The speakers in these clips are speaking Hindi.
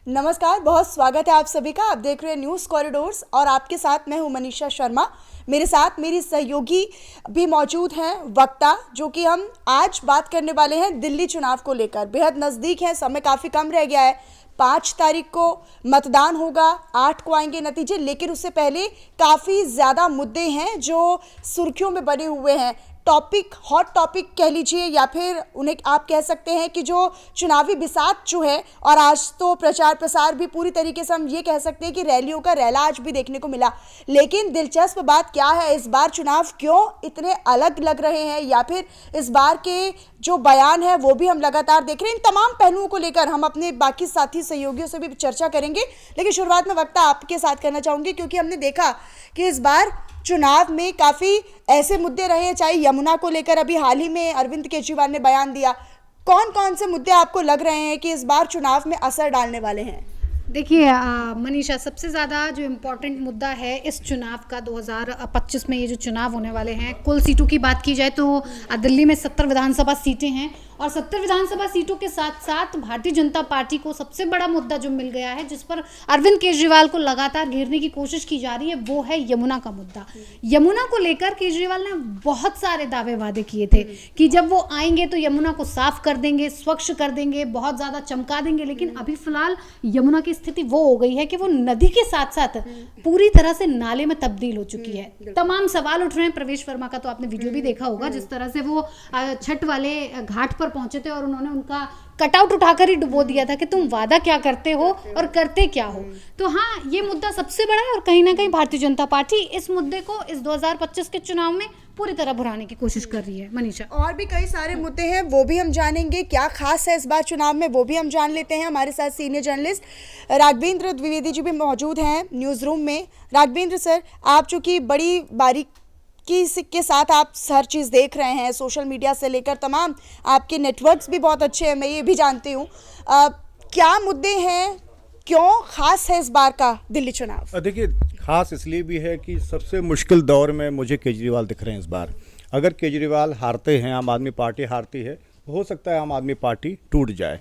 नमस्कार, बहुत स्वागत है आप सभी का। आप देख रहे हैं न्यूज़ कॉरिडोर्स और आपके साथ मैं हूं मनीषा शर्मा। मेरे साथ मेरी सहयोगी भी मौजूद हैं वक्ता, जो कि हम आज बात करने वाले हैं दिल्ली चुनाव को लेकर। बेहद नज़दीक है, समय काफ़ी कम रह गया है। 5 तारीख को मतदान होगा, 8 को आएंगे नतीजे, लेकिन उससे पहले काफ़ी ज़्यादा मुद्दे हैं जो सुर्खियों में बने हुए हैं। टॉपिक, हॉट टॉपिक कह लीजिए या फिर उन्हें आप कह सकते हैं कि जो चुनावी बिसात जो है, और आज तो प्रचार प्रसार भी पूरी तरीके से हम ये कह सकते हैं कि रैलियों का रैला आज भी देखने को मिला। लेकिन दिलचस्प बात क्या है, इस बार चुनाव क्यों इतने अलग लग रहे हैं, या फिर इस बार के जो बयान है वो भी हम लगातार देख रहे हैं। इन तमाम पहलुओं को लेकर हम अपने बाकी साथी सहयोगियों से भी चर्चा करेंगे। लेकिन शुरुआत में वक्ता आपके साथ करना चाहूँगी, क्योंकि हमने देखा कि इस बार चुनाव में काफ़ी ऐसे मुद्दे रहे, चाहे यमुना को लेकर अभी हाल ही में अरविंद केजरीवाल ने बयान दिया। कौन कौन से मुद्दे आपको लग रहे हैं कि इस बार चुनाव में असर डालने वाले हैं? देखिए मनीषा, सबसे ज़्यादा जो इम्पोर्टेंट मुद्दा है इस चुनाव का 2025 में ये जो चुनाव होने वाले हैं, कुल सीटों की बात की जाए तो दिल्ली में 70 विधानसभा सीटें हैं और 70 विधानसभा सीटों के साथ साथ भारतीय जनता पार्टी को सबसे बड़ा मुद्दा जो मिल गया है, जिस पर अरविंद केजरीवाल को लगातार घेरने की कोशिश की जा रही है, वो है यमुना का मुद्दा। यमुना को लेकर केजरीवाल ने बहुत सारे दावे वादे किए थे कि जब वो आएंगे तो यमुना को साफ कर देंगे, स्वच्छ कर देंगे, बहुत ज़्यादा चमका देंगे। लेकिन अभी फिलहाल यमुना की स्थिति वो हो गई है कि वो नदी के साथ साथ पूरी तरह से नाले में तब्दील हो चुकी है। तमाम सवाल उठ रहे हैं। प्रवेश वर्मा का तो आपने वीडियो भी देखा होगा, जिस तरह से वो छठ वाले घाट पर पहुंचे थे और उन्होंने उनका कटआउट उठाकर ही डुबो दिया था कि तुम वादा क्या करते हो और करते क्या हो। तो हाँ, ये मुद्दा सबसे बड़ा है और कहीं ना कहीं भारतीय जनता पार्टी इस मुद्दे को इस 2025 के चुनाव में पूरी तरह भुनाने की कोशिश कर रही है। मनीषा, और भी कई सारे मुद्दे हैं, वो भी हम जानेंगे। क्या खास है इस बार चुनाव में, वो भी हम जान लेते हैं। हमारे साथ सीनियर जर्नलिस्ट राघवेंद्र द्विवेदी जी भी मौजूद हैं न्यूज़ रूम में। राघवेंद्र सर, आप चूँकि बड़ी बारीकी के साथ आप हर चीज़ देख रहे हैं, सोशल मीडिया से लेकर तमाम, आपके नेटवर्क्स भी बहुत अच्छे हैं, मैं ये भी जानती हूँ। क्या मुद्दे हैं, क्यों खास है इस बार का दिल्ली चुनाव? देखिए, खास इसलिए भी है कि सबसे मुश्किल दौर में मुझे केजरीवाल दिख रहे हैं इस बार। अगर केजरीवाल हारते हैं, आम आदमी पार्टी हारती है, तो हो सकता है आम आदमी पार्टी टूट जाए।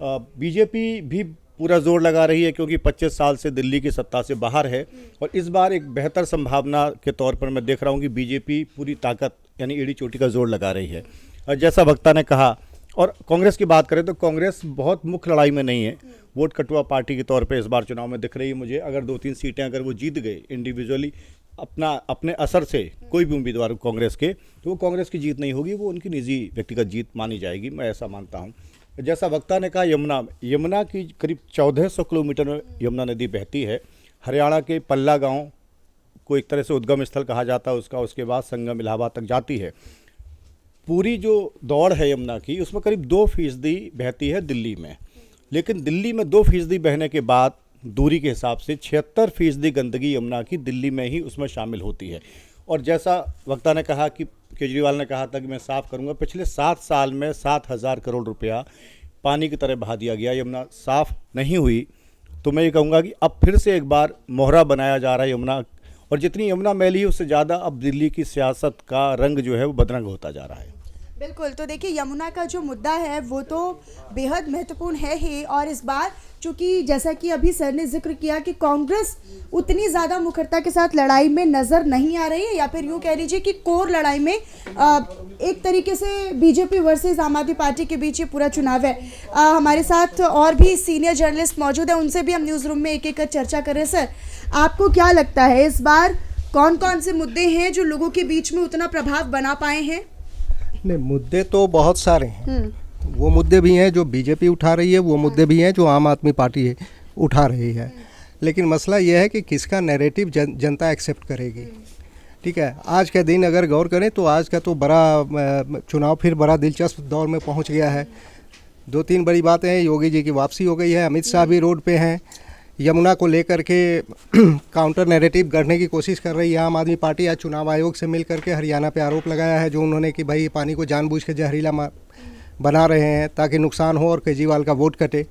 बीजेपी भी पूरा जोर लगा रही है, क्योंकि 25 साल से दिल्ली की सत्ता से बाहर है और इस बार एक बेहतर संभावना के तौर पर मैं देख रहा हूँ कि बीजेपी पूरी ताकत यानी एड़ी चोटी का जोर लगा रही है। और जैसा वक्ता ने कहा, और कांग्रेस की बात करें तो कांग्रेस बहुत मुख्य लड़ाई में नहीं है, वोट कटुआ पार्टी के तौर पे इस बार चुनाव में दिख रही है मुझे। अगर 2-3 सीटें अगर वो जीत गए इंडिविजुअली अपने असर से, कोई भी उम्मीदवार कांग्रेस के, तो वो कांग्रेस की जीत नहीं होगी, वो उनकी निजी व्यक्तिगत जीत मानी जाएगी, मैं ऐसा मानता हूँ। जैसा वक्ता ने कहा, यमुना की करीब 1400 किलोमीटर में यमुना नदी बहती है। हरियाणा के पल्ला गाँव को एक तरह से उद्गम स्थल कहा जाता है उसका, उसके बाद संगम इलाहाबाद तक जाती है। पूरी जो दौड़ है यमुना की, उसमें करीब 2% बहती है दिल्ली में, लेकिन दिल्ली में 2% बहने के बाद दूरी के हिसाब से 76% गंदगी यमुना की दिल्ली में ही उसमें शामिल होती है। और जैसा वक्ता ने कहा कि केजरीवाल ने कहा था कि मैं साफ़ करूंगा, पिछले 7 साल में 7,000 करोड़ रुपया पानी की तरह बहा दिया गया, यमुना साफ़ नहीं हुई। तो मैं ये कहूँगा कि अब फिर से एक बार मोहरा बनाया जा रहा है यमुना, और जितनी यमुना मैली है उससे ज़्यादा अब दिल्ली की सियासत का रंग जो है वो बदरंग होता जा रहा है। बिल्कुल, तो देखिए, यमुना का जो मुद्दा है वो तो बेहद महत्वपूर्ण है ही। और इस बार चूँकि जैसा कि अभी सर ने जिक्र किया कि कांग्रेस उतनी ज़्यादा मुखरता के साथ लड़ाई में नज़र नहीं आ रही है, या फिर यूँ कह लीजिए कि कोर लड़ाई में एक तरीके से बीजेपी वर्सेस आम आदमी पार्टी के बीच ये पूरा चुनाव है। हमारे साथ और भी सीनियर जर्नलिस्ट मौजूद हैं, उनसे भी हम न्यूज़ रूम में एक एक कर चर्चा कर रहे हैं। सर, आपको क्या लगता है इस बार कौन कौन से मुद्दे हैं जो लोगों के बीच में उतना प्रभाव बना पाए हैं? नहीं, मुद्दे तो बहुत सारे हैं। वो मुद्दे भी हैं जो बीजेपी उठा रही है, वो मुद्दे भी हैं जो आम आदमी पार्टी उठा रही है। लेकिन मसला यह है कि किसका नैरेटिव जनता एक्सेप्ट करेगी। ठीक है, आज के दिन अगर गौर करें तो आज का तो बड़ा चुनाव फिर बड़ा दिलचस्प दौर में पहुंच गया है। 2-3 बड़ी बातें हैं। योगी जी की वापसी हो गई है, अमित शाह भी रोड पे हैं, यमुना को लेकर के काउंटर नैरेटिव गढ़ने की कोशिश कर रही है आम आदमी पार्टी। आज चुनाव आयोग से मिल करके हरियाणा पे आरोप लगाया है जो उन्होंने कि भाई पानी को जानबूझ के जहरीला बना रहे हैं ताकि नुकसान हो और केजरीवाल का वोट कटे।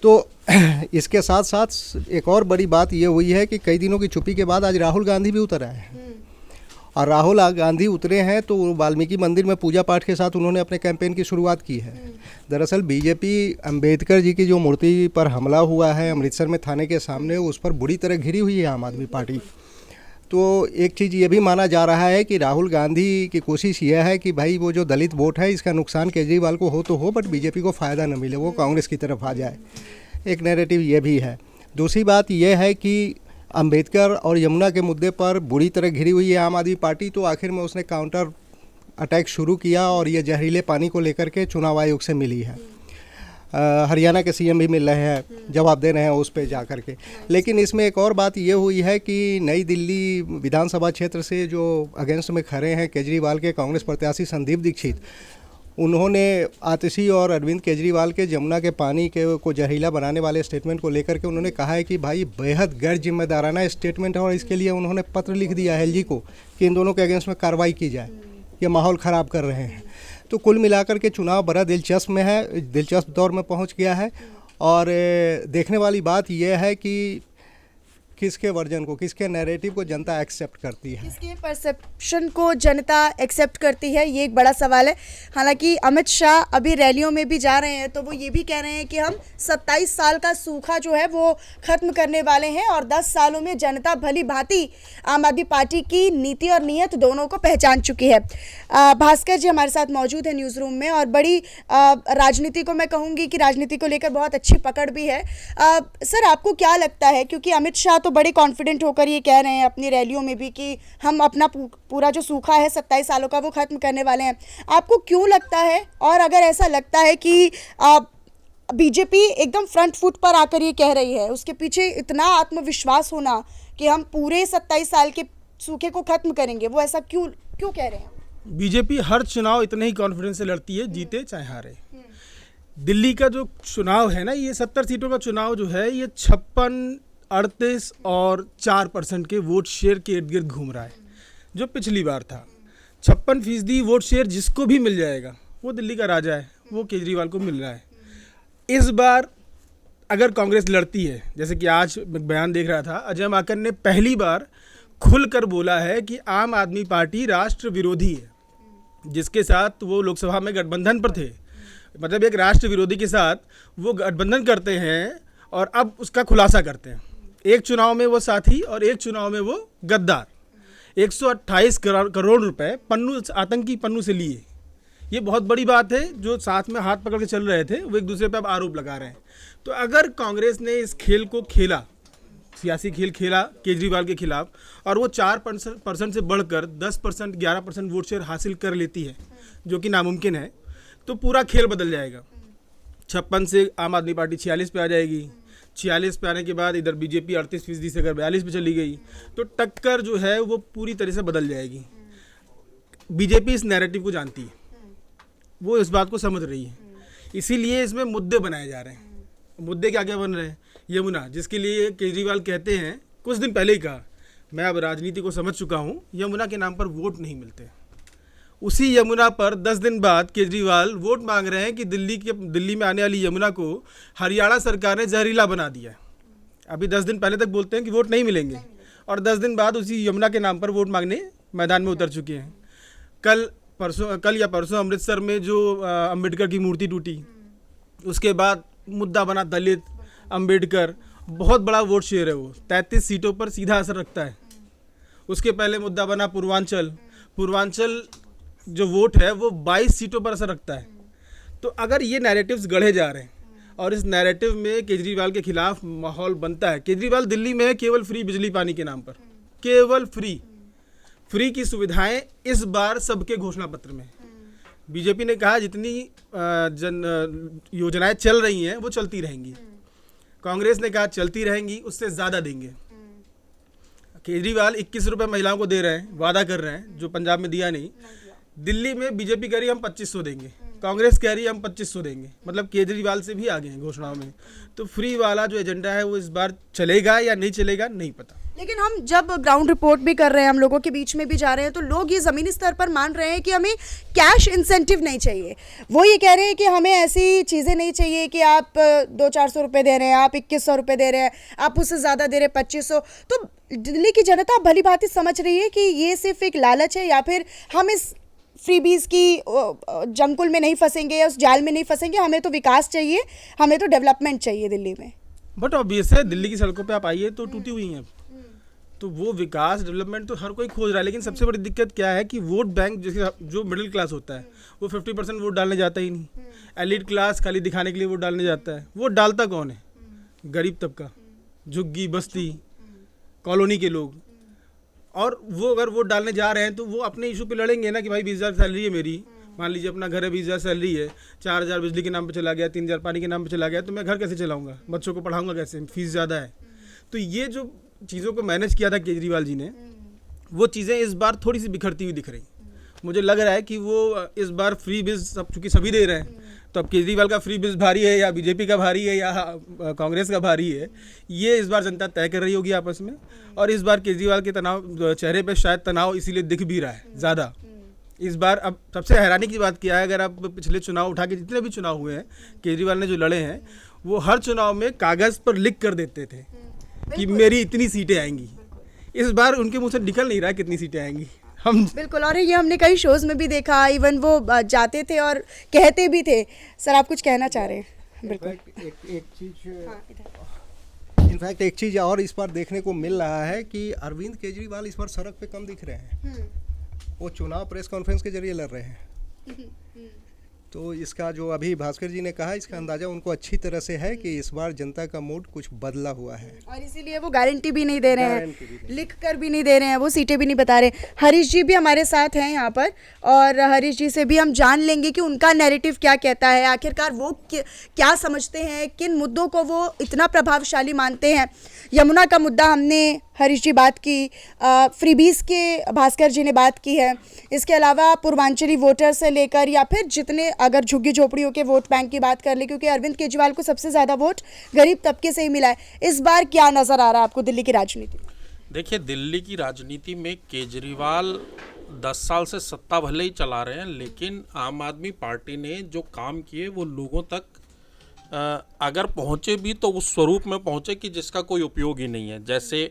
तो इसके साथ साथ एक और बड़ी बात ये हुई है कि कई दिनों की चुप्पी के बाद आज राहुल गांधी भी उतर आए हैं और राहुल गांधी उतरे हैं तो वाल्मीकि मंदिर में पूजा पाठ के साथ उन्होंने अपने कैंपेन की शुरुआत की है। दरअसल बीजेपी अंबेडकर जी की जो मूर्ति पर हमला हुआ है अमृतसर में थाने के सामने, उस पर बुरी तरह घिरी हुई है आम आदमी पार्टी। तो एक चीज़ ये भी माना जा रहा है कि राहुल गांधी की कोशिश यह है कि भाई वो जो दलित वोट है इसका नुकसान केजरीवाल को हो तो हो, बट बीजेपी को फ़ायदा न मिले, वो कांग्रेस की तरफ आ जाए। एक नैरेटिव ये भी है। दूसरी बात यह है कि अंबेडकर और यमुना के मुद्दे पर बुरी तरह घिरी हुई है आम आदमी पार्टी, तो आखिर में उसने काउंटर अटैक शुरू किया और ये जहरीले पानी को लेकर के चुनाव आयोग से मिली है। हरियाणा के सीएम भी मिल रहे हैं, जवाब दे रहे हैं उस पे जा कर के। लेकिन इसमें एक और बात ये हुई है कि नई दिल्ली विधानसभा क्षेत्र से जो अगेंस्ट में खड़े हैं केजरीवाल के कांग्रेस प्रत्याशी संदीप दीक्षित, उन्होंने आतिशी और अरविंद केजरीवाल के जमुना के पानी को जहरीला बनाने वाले स्टेटमेंट को लेकर के उन्होंने कहा है कि भाई बेहद गैर जिम्मेदाराना स्टेटमेंट है और इसके लिए उन्होंने पत्र लिख दिया है एलजी को कि इन दोनों के अगेंस्ट में कार्रवाई की जाए, ये माहौल ख़राब कर रहे हैं। तो कुल मिलाकर के चुनाव बड़ा दिलचस्प दौर में पहुंच गया है और देखने वाली बात यह है कि किसके वर्जन को, किसके नैरेटिव को जनता एक्सेप्ट करती है, किसके परसेप्शन को जनता एक्सेप्ट करती है, ये एक बड़ा सवाल है। हालांकि अमित शाह अभी रैलियों में भी जा रहे हैं तो वो ये भी कह रहे हैं कि हम 27 साल का सूखा जो है वो ख़त्म करने वाले हैं और 10 सालों में जनता भली भांति आम आदमी पार्टी की नीति और नीयत दोनों को पहचान चुकी है। भास्कर जी हमारे साथ मौजूद है न्यूज़ रूम में और बड़ी राजनीति को मैं कहूँगी कि राजनीति को लेकर बहुत अच्छी पकड़ भी है। सर आपको क्या लगता है, क्योंकि अमित शाह तो बड़े कॉन्फिडेंट होकर ये कह रहे हैं अपनी रैलियों में भी कि हम अपना पूरा जो सूखा है 27 सालों का वो ख़त्म करने वाले हैं, आपको क्यों लगता है? और अगर ऐसा लगता है कि बीजेपी एकदम फ्रंट फुट पर आकर ये कह रही है, उसके पीछे इतना आत्मविश्वास होना कि हम पूरे 27 साल के सूखे को ख़त्म करेंगे, वो ऐसा क्यों कह रहे हैं? बीजेपी हर चुनाव इतने ही कॉन्फिडेंस से लड़ती है, जीते चाहे हारे। दिल्ली का जो चुनाव है ना, ये 70 सीटों का चुनाव जो है, ये 56, 38 और 4% के वोट शेयर के इर्द गिर्द घूम रहा है। जो पिछली बार था 56% वोट शेयर जिसको भी मिल जाएगा वो दिल्ली का राजा है, वो केजरीवाल को मिल रहा है। इस बार अगर कांग्रेस लड़ती है, जैसे कि आज बयान देख रहा था, अजय माकन ने पहली बार खुलकर बोला है कि आम आदमी पार्टी राष्ट्र विरोधी है, जिसके साथ वो लोकसभा में गठबंधन पर थे। मतलब एक राष्ट्र विरोधी के साथ वो गठबंधन करते हैं और अब उसका खुलासा करते हैं। एक चुनाव में वो साथी और एक चुनाव में वो गद्दार। 128 करोड़ रुपए आतंकी पन्नू से लिए। ये बहुत बड़ी बात है। जो साथ में हाथ पकड़ के चल रहे थे वो एक दूसरे पे अब आरोप लगा रहे हैं। तो अगर कांग्रेस ने इस खेल को खेला, सियासी खेल खेला केजरीवाल के खिलाफ, और वो 4% से बढ़कर 10%, 11% वोट शेयर हासिल कर लेती है, जो कि नामुमकिन है, तो पूरा खेल बदल जाएगा। 56 से आम आदमी पार्टी 46 पे आ जाएगी। 46 पे आने के बाद इधर बीजेपी 38% से अगर 42 पे चली गई तो टक्कर जो है वो पूरी तरह से बदल जाएगी। बीजेपी इस नैरेटिव को जानती है, वो इस बात को समझ रही है, इसीलिए इसमें मुद्दे बनाए जा रहे हैं। मुद्दे क्या क्या बन रहे हैं? यमुना, जिसके लिए केजरीवाल कहते हैं, कुछ दिन पहले ही कहा, मैं अब राजनीति को समझ चुका हूँ, यमुना के नाम पर वोट नहीं मिलते। उसी यमुना पर 10 दिन बाद केजरीवाल वोट मांग रहे हैं कि दिल्ली में आने वाली यमुना को हरियाणा सरकार ने जहरीला बना दिया है। अभी 10 दिन पहले तक बोलते हैं कि वोट नहीं मिलेंगे, और 10 दिन बाद उसी यमुना के नाम पर वोट मांगने मैदान में उतर चुके हैं। कल या परसों अमृतसर में जो अम्बेडकर की मूर्ति टूटी, उसके बाद मुद्दा बना दलित, अम्बेडकर, बहुत बड़ा वोट शेयर है वो, 33 सीटों पर सीधा असर रखता है। उसके पहले मुद्दा बना पूर्वांचल जो वोट है वो 22 सीटों पर असर रखता है। तो अगर ये नैरेटिव्स गढ़े जा रहे हैं और इस नैरेटिव में केजरीवाल के खिलाफ माहौल बनता है, केजरीवाल दिल्ली में है केवल फ्री बिजली पानी के नाम पर, केवल फ्री की सुविधाएं इस बार सबके घोषणा पत्र में। बीजेपी ने कहा जितनी योजनाएं चल रही हैं वो चलती रहेंगी, कांग्रेस ने कहा चलती रहेंगी, उससे ज़्यादा देंगे। केजरीवाल 21 रुपये महिलाओं को दे रहे हैं, वादा कर रहे हैं, जो पंजाब में दिया नहीं। दिल्ली में बीजेपी कह रही हम 2500 देंगे, कांग्रेस कह रही है हम 2500 देंगे, मतलब केजरीवाल से भी आगे हैं घोषणाओं में। तो फ्री वाला जो एजेंडा है वो इस बार चलेगा या नहीं चलेगा नहीं पता। लेकिन हम जब ग्राउंड रिपोर्ट भी कर रहे हैं, हम लोगों के बीच में भी जा रहे हैं, तो लोग ये ज़मीनी स्तर पर मान रहे हैं कि हमें कैश इंसेंटिव नहीं चाहिए। वो ये कह रहे हैं कि हमें ऐसी चीज़ें नहीं चाहिए कि आप 200-400 रुपये दे रहे हैं, आप 2100 रुपये दे रहे हैं, आप उससे ज़्यादा दे रहे हैं 2500। तो दिल्ली की जनता भली भांति समझ रही है कि ये सिर्फ एक लालच है, या फिर हम इस फ्रीबीज की जंकुल में नहीं फंसेंगे या उस जाल में नहीं फंसेंगे। हमें तो विकास चाहिए, हमें तो डेवलपमेंट चाहिए दिल्ली में। बट ऑब्वियस है, दिल्ली की सड़कों पे आप आइए तो टूटी हुई हैं। तो वो विकास डेवलपमेंट तो हर कोई खोज रहा है, लेकिन सबसे बड़ी दिक्कत क्या है कि वोट बैंक जैसे जो मिडिल क्लास होता है वो 50% वोट डालने जाता ही नहीं। एलिट क्लास खाली दिखाने के लिए वोट डालने जाता है। वोट डालता कौन है? गरीब तबका, झुग्गी बस्ती, कॉलोनी के लोग। और वो अगर वोट डालने जा रहे हैं तो वो अपने इशू पे लड़ेंगे ना कि भाई 20,000 सैलरी है मेरी, मान लीजिए अपना घर है, 20,000 सैलरी है, 4,000 बिजली के नाम पे चला गया, 3,000 पानी के नाम पे चला गया, तो मैं घर कैसे चलाऊंगा, बच्चों को पढ़ाऊंगा कैसे, फीस ज़्यादा है। तो ये जो चीज़ों को मैनेज किया था केजरीवाल जी ने, वो चीज़ें इस बार थोड़ी सी बिखरती हुई दिख रही। मुझे लग रहा है कि वो इस बार फ्री बिज सब चूँकि सभी दे रहे हैं, तो अब केजरीवाल का फ्री बिज भारी है या बीजेपी का भारी है या कांग्रेस का भारी है, ये इस बार जनता तय कर रही होगी आपस में। और इस बार केजरीवाल के तनाव चेहरे पे शायद तनाव इसीलिए दिख भी रहा है ज़्यादा इस बार। अब सबसे हैरानी की बात क्या है, अगर आप पिछले चुनाव उठा के जितने भी चुनाव हुए हैं केजरीवाल ने जो लड़े हैं, वो हर चुनाव में कागज़ पर लिख कर देते थे कि मेरी इतनी सीटें आएंगी। इस बार उनके मुँह से निकल नहीं रहा कितनी सीटें आएंगी। हम बिल्कुल, और ये हमने कई शोज़ में भी देखा, इवन वो जाते थे और कहते भी थे। सर आप कुछ कहना चाह रहे हैं? बिल्कुल। इनफैक्ट एक चीज़ और इस बार देखने को मिल रहा है कि अरविंद केजरीवाल इस बार सड़क पे कम दिख रहे हैं। वो चुनाव प्रेस कॉन्फ्रेंस के जरिए लड़ रहे हैं। तो इसका जो अभी भास्कर जी ने कहा, इसका अंदाज़ा उनको अच्छी तरह से है कि इस बार जनता का मूड कुछ बदला हुआ है, और इसीलिए वो गारंटी भी नहीं दे रहे हैं, लिख कर भी नहीं दे रहे हैं, वो सीटें भी नहीं बता रहे। हरीश जी भी हमारे साथ हैं यहाँ पर, और हरीश जी से भी हम जान लेंगे कि उनका नैरेटिव क्या कहता है, आखिरकार वो क्या समझते हैं, किन मुद्दों को वो इतना प्रभावशाली मानते हैं। यमुना का मुद्दा हमने हरीश जी बात की, फ्रीबीज के भास्कर जी ने बात की है। इसके अलावा पूर्वांचली वोटर से लेकर या फिर जितने अगर झुग्गी झोपड़ियों के वोट बैंक की बात कर ले, क्योंकि अरविंद केजरीवाल को सबसे ज़्यादा वोट गरीब तबके से ही मिला है। इस बार क्या नज़र आ रहा है आपको दिल्ली की राजनीति में? देखिए, दिल्ली की राजनीति में केजरीवाल 10 साल से सत्ता भले ही चला रहे हैं, लेकिन आम आदमी पार्टी ने जो काम किए वो लोगों तक अगर पहुँचे भी तो उस स्वरूप में पहुँचे कि जिसका कोई उपयोग ही नहीं है। जैसे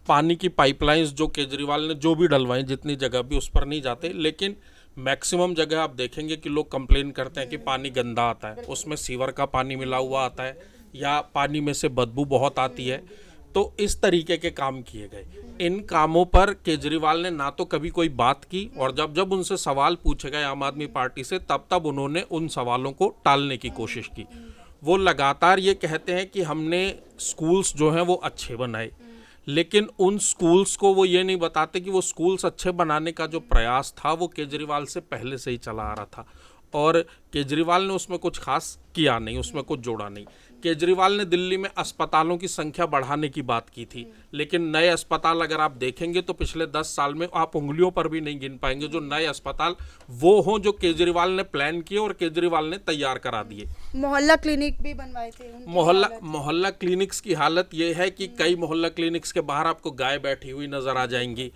पानी की पाइपलाइंस जो केजरीवाल ने जो भी डलवाई, जितनी जगह भी, उस पर नहीं जाते, लेकिन मैक्सिमम जगह आप देखेंगे कि लोग कंप्लेन करते हैं कि पानी गंदा आता है, उसमें सीवर का पानी मिला हुआ आता है या पानी में से बदबू बहुत आती है। तो इस तरीके के काम किए गए। इन कामों पर केजरीवाल ने ना तो कभी कोई बात की, और जब जब उनसे सवाल पूछे गए आम आदमी पार्टी से, तब तब उन्होंने उन सवालों को टालने की कोशिश की। वो लगातार ये कहते हैं कि हमने स्कूल्स जो हैं वो अच्छे बनाए, लेकिन उन स्कूल्स को वो ये नहीं बताते कि वो स्कूल्स अच्छे बनाने का जो प्रयास था वो केजरीवाल से पहले से ही चला आ रहा था, और केजरीवाल ने उसमें कुछ खास किया नहीं, उसमें कुछ जोड़ा नहीं। केजरीवाल ने दिल्ली में अस्पतालों की संख्या बढ़ाने की बात की थी, लेकिन नए अस्पताल अगर आप देखेंगे तो पिछले 10 साल में आप उंगलियों पर भी नहीं गिन पाएंगे जो नए अस्पताल वो हों जो केजरीवाल ने प्लान किए और केजरीवाल ने तैयार करा दिए। मोहल्ला क्लिनिक भी बनवाए थे। मोहल्ला क्लिनिक्स की हालत ये है कि कई मोहल्ला क्लिनिक्स के बाहर आपको गाय बैठी हुई नजर आ जाएंगी।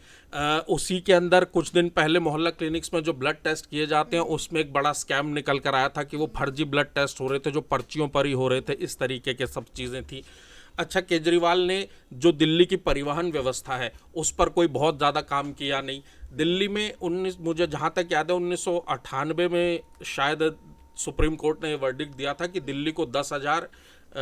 उसी के अंदर कुछ दिन पहले मोहल्ला क्लिनिक्स में जो ब्लड टेस्ट किए जाते हैं उसमें एक बड़ा स्कैम निकल कर आया था कि वो फर्जी ब्लड टेस्ट हो रहे थे जो पर्चियों पर ही हो रहे थे। इस तरीके के सब चीज़ें थी। अच्छा, केजरीवाल ने जो दिल्ली की परिवहन व्यवस्था है उस पर कोई बहुत ज़्यादा काम किया नहीं। दिल्ली में मुझे जहाँ तक याद है 1998 में शायद सुप्रीम कोर्ट ने ये वर्डिक्ट दिया था कि दिल्ली को 10,000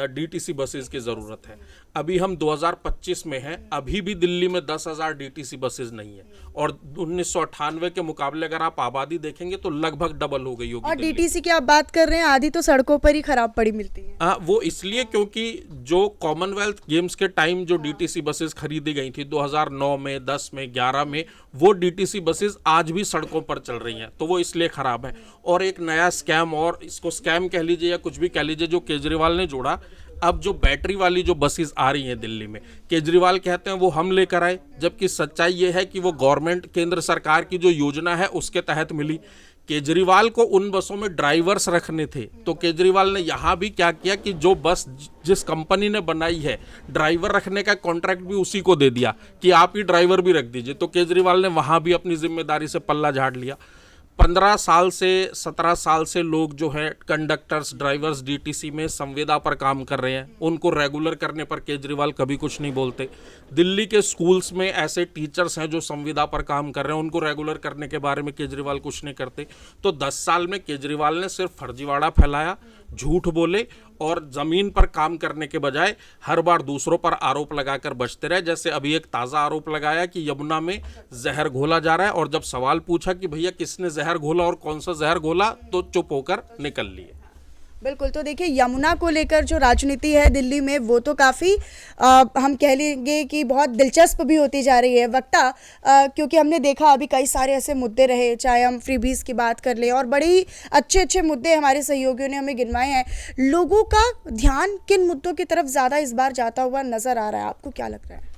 डीटीसी बसेस की ज़रूरत है। अभी हम 2025 में हैं, अभी भी दिल्ली में 10,000 डीटीसी बसेस नहीं है, और 1998 के मुकाबले अगर आप आबादी देखेंगे तो लगभग डबल हो गई होगी। और डीटीसी की आप बात कर रहे हैं, आधी तो सड़कों पर ही खराब पड़ी मिलती है। वो इसलिए क्योंकि जो कॉमनवेल्थ गेम्स के टाइम जो डीटीसी बसेस खरीदी गई थी 2009 में, 10 में, 11 में, वो डीटीसी बसेस आज भी सड़कों पर चल रही हैं, तो वो इसलिए ख़राब है। और एक नया स्कैम, और इसको स्कैम कह लीजिए या कुछ भी कह लीजिए, जो केजरीवाल ने जोड़ा, अब जो बैटरी वाली जो बसेस आ रही हैं दिल्ली में, केजरीवाल कहते हैं वो हम लेकर आए, जबकि सच्चाई ये है कि वो गवर्नमेंट, केंद्र सरकार की जो योजना है उसके तहत मिली। केजरीवाल को उन बसों में ड्राइवर्स रखने थे, तो केजरीवाल ने यहाँ भी क्या किया कि जो बस जिस कंपनी ने बनाई है, ड्राइवर रखने का कॉन्ट्रैक्ट भी उसी को दे दिया कि आप ही ड्राइवर भी रख दीजिए। तो केजरीवाल ने वहाँ भी अपनी जिम्मेदारी से पल्ला झाड़ लिया। 15 साल से 17 साल से लोग जो है कंडक्टर्स, ड्राइवर्स डीटीसी में संविदा पर काम कर रहे हैं, उनको रेगुलर करने पर केजरीवाल कभी कुछ नहीं बोलते। दिल्ली के स्कूल्स में ऐसे टीचर्स हैं जो संविदा पर काम कर रहे हैं, उनको रेगुलर करने के बारे में केजरीवाल कुछ नहीं करते। तो 10 साल में केजरीवाल ने सिर्फ फर्जीवाड़ा फैलाया, झूठ बोले और ज़मीन पर काम करने के बजाय हर बार दूसरों पर आरोप लगाकर बचते रहे। जैसे अभी एक ताज़ा आरोप लगाया कि यमुना में जहर घोला जा रहा है, और जब सवाल पूछा कि भैया किसने जहर घोला और कौन सा जहर घोला, तो चुप होकर निकल लिए। बिल्कुल। तो देखिए, यमुना को लेकर जो राजनीति है दिल्ली में, वो तो काफ़ी हम कह लेंगे कि बहुत दिलचस्प भी होती जा रही है वक्ता, क्योंकि हमने देखा अभी कई सारे ऐसे मुद्दे रहे, चाहे हम फ्रीबीज की बात कर लें, और बड़े ही अच्छे अच्छे मुद्दे हमारे सहयोगियों ने हमें गिनवाए हैं। लोगों का ध्यान किन मुद्दों की तरफ ज़्यादा इस बार जाता हुआ नज़र आ रहा है, आपको क्या लग रहा है?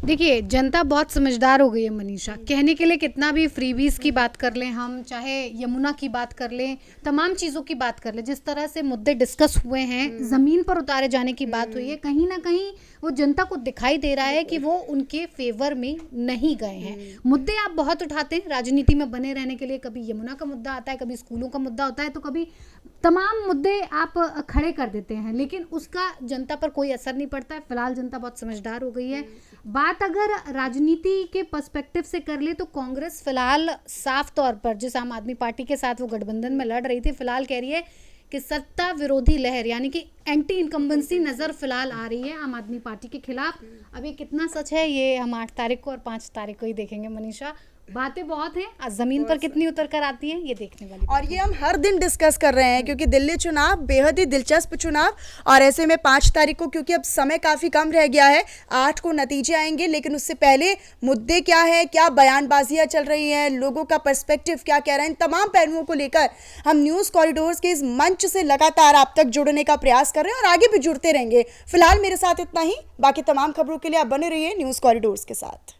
देखिए, जनता बहुत समझदार हो गई है मनीषा। कहने के लिए कितना भी फ्रीबीज की बात कर लें हम, चाहे यमुना की बात कर लें, तमाम चीज़ों की बात कर लें, जिस तरह से मुद्दे डिस्कस हुए हैं, ज़मीन पर उतारे जाने की बात हुई है, कहीं ना कहीं वो जनता को दिखाई दे रहा है कि वो उनके फेवर में नहीं गए हैं। मुद्दे आप बहुत उठाते हैं राजनीति में बने रहने के लिए, कभी यमुना का मुद्दा आता है, कभी स्कूलों का मुद्दा होता है, तो कभी तमाम मुद्दे आप खड़े कर देते हैं, लेकिन उसका जनता पर कोई असर नहीं पड़ता है। फिलहाल जनता बहुत समझदार हो गई है। बात अगर राजनीति के पर्सपेक्टिव से कर ले तो कांग्रेस फिलहाल साफ तौर पर, जिस आम आदमी पार्टी के साथ वो गठबंधन में लड़ रही थी, फिलहाल कह रही है कि सत्ता विरोधी लहर यानी कि एंटी इनकम्बेंसी नज़र फिलहाल आ रही है आम आदमी पार्टी के खिलाफ। अब ये कितना सच है, ये हम 8 तारीख को और 5 तारीख को ही देखेंगे मनीषा। बातें बहुत हैं, आज ज़मीन पर कितनी उतर कर आती हैं ये देखने वाली। और ये हम हर दिन डिस्कस कर रहे हैं, क्योंकि दिल्ली चुनाव बेहद ही दिलचस्प चुनाव, और ऐसे में 5 तारीख को, क्योंकि अब समय काफ़ी कम रह गया है, 8 को नतीजे आएंगे, लेकिन उससे पहले मुद्दे क्या है, क्या बयानबाजियाँ चल रही हैं, लोगों का पर्सपेक्टिव क्या कह रहे हैं, इन तमाम पहलुओं को लेकर हम न्यूज़ कॉरिडोर्स के इस मंच से लगातार आप तक जुड़ने का प्रयास कर रहे हैं और आगे भी जुड़ते रहेंगे। फिलहाल मेरे साथ इतना ही, बाकी तमाम खबरों के लिए आप बने रहिए न्यूज़ कॉरिडोर्स के साथ।